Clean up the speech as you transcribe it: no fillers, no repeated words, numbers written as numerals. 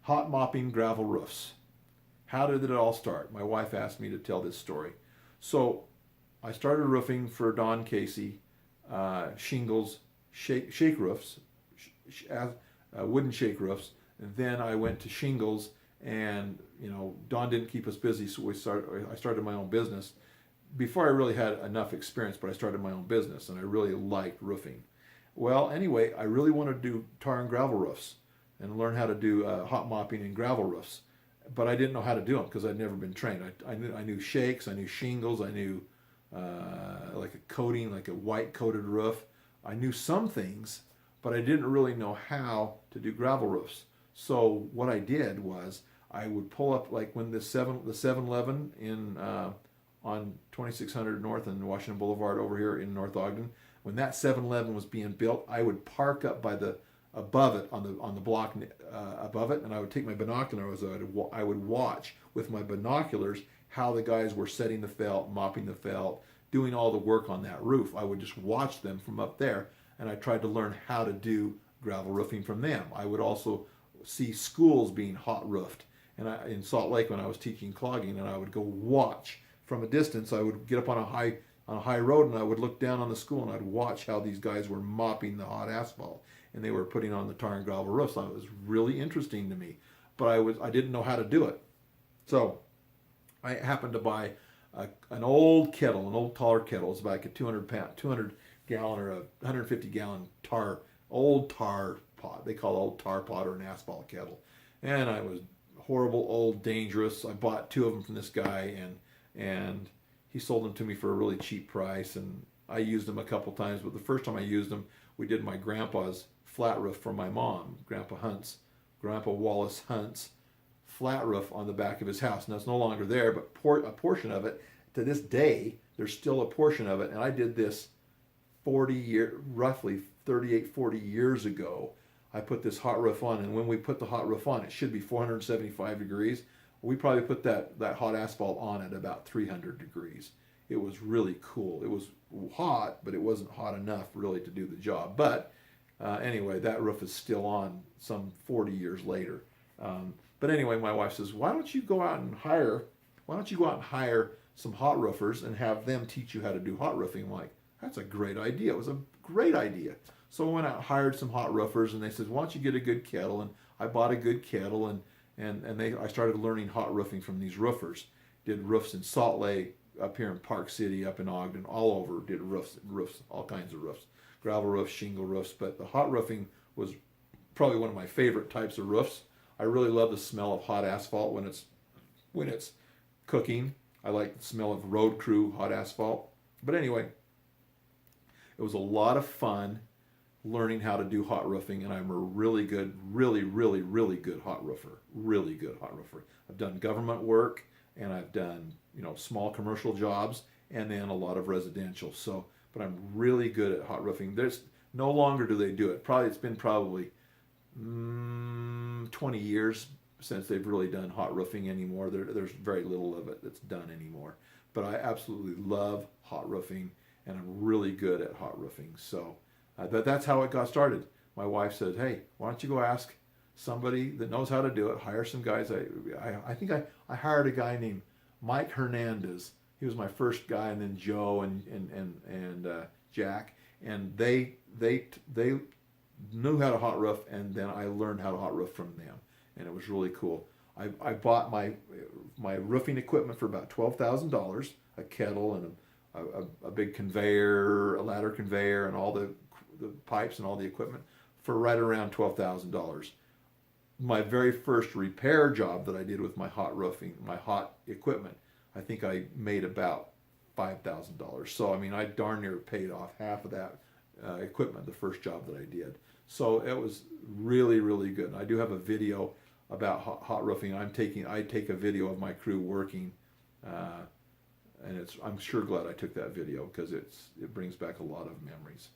hot mopping gravel roofs. How did it all start? My wife asked me to tell this story. So I started roofing for Don Casey, shingles, shake roofs, wooden shake roofs. And then I went to shingles, and Don didn't keep us busy, so I started my own business. Before I really had enough experience, but I started my own business, and I really liked roofing. Well, anyway, I really wanted to do tar and gravel roofs and learn how to do hot mopping and gravel roofs, but I didn't know how to do them because I'd never been trained. I knew shakes, I knew shingles, I knew like a coating, like a white coated roof. I knew some things, but I didn't really know how to do gravel roofs. So what I did was I would pull up, like when the 7-Eleven in on 2600 North and Washington Boulevard over here in North Ogden, when that 7-Eleven was being built, I would park up by the above it on the block above it, and I would take my binoculars. I would watch with my binoculars how the guys were setting the felt, mopping the felt, doing all the work on that roof. I would just watch them from up there, and I tried to learn how to do gravel roofing from them. I would also see schools being hot roofed, and in Salt Lake when I was teaching clogging, and I would go watch from a distance. I would get up on a high road, and I would look down on the school, and I'd watch how these guys were mopping the hot asphalt, and they were putting on the tar and gravel roofs. It was really interesting to me, but I didn't know how to do it. So I happened to buy an old kettle, an old tar kettle. It's about like a 200 gallon or a 150 gallon old tar pot. They call it old tar pot or an asphalt kettle. And I was horrible, old, dangerous. I bought 2 of them from this guy, and he sold them to me for a really cheap price, and I used them a couple times. But the first time I used them, we did my grandpa's flat roof for my mom, Grandpa Wallace Hunt's flat roof on the back of his house. Now it's no longer there, but a portion of it, to this day, there's still a portion of it. And I did this roughly 38, 40 years ago. I put this hot roof on, and when we put the hot roof on, it should be 475 degrees. We probably put that hot asphalt on at about 300 degrees. It was really cool. It was hot, but it wasn't hot enough really to do the job. But anyway, that roof is still on some 40 years later. But anyway, my wife says, why don't you go out and hire some hot roofers and have them teach you how to do hot roofing? I'm like, that's a great idea. It was a great idea. So I went out and hired some hot roofers, and they said, why don't you get a good kettle? And I bought a good kettle, and I started learning hot roofing from these roofers. Did roofs in Salt Lake, up here in Park City, up in Ogden, all over. Did roofs, all kinds of roofs, gravel roofs, shingle roofs. But the hot roofing was probably one of my favorite types of roofs. I really love the smell of hot asphalt when it's cooking. I like the smell of road crew hot asphalt. But anyway, it was a lot of fun learning how to do hot roofing, and I'm a really good, really, really, really good hot roofer. Really good hot roofer. I've done government work, and I've done small commercial jobs, and then a lot of residential. So, but I'm really good at hot roofing. There's no longer do they do it. It's been 20 years since they've really done hot roofing anymore. There's very little of it that's done anymore. But I absolutely love hot roofing, and I'm really good at hot roofing. So that's how it got started. My wife said, hey, why don't you go ask somebody that knows how to do it, hire some guys. I think I hired a guy named Mike Hernandez. He was my first guy, and then Joe and Jack, and they knew how to hot roof, and then I learned how to hot roof from them, and it was really cool. I bought my roofing equipment for about $12,000, a kettle and a big conveyor, a ladder conveyor, and all the pipes and all the equipment for right around $12,000. My very first repair job that I did with my hot roofing, my hot equipment, I think I made about $5,000. So I mean, I darn near paid off half of that equipment the first job that I did. So it was really, really good. And I do have a video about hot roofing. I take a video of my crew working, and I'm sure glad I took that video because it brings back a lot of memories.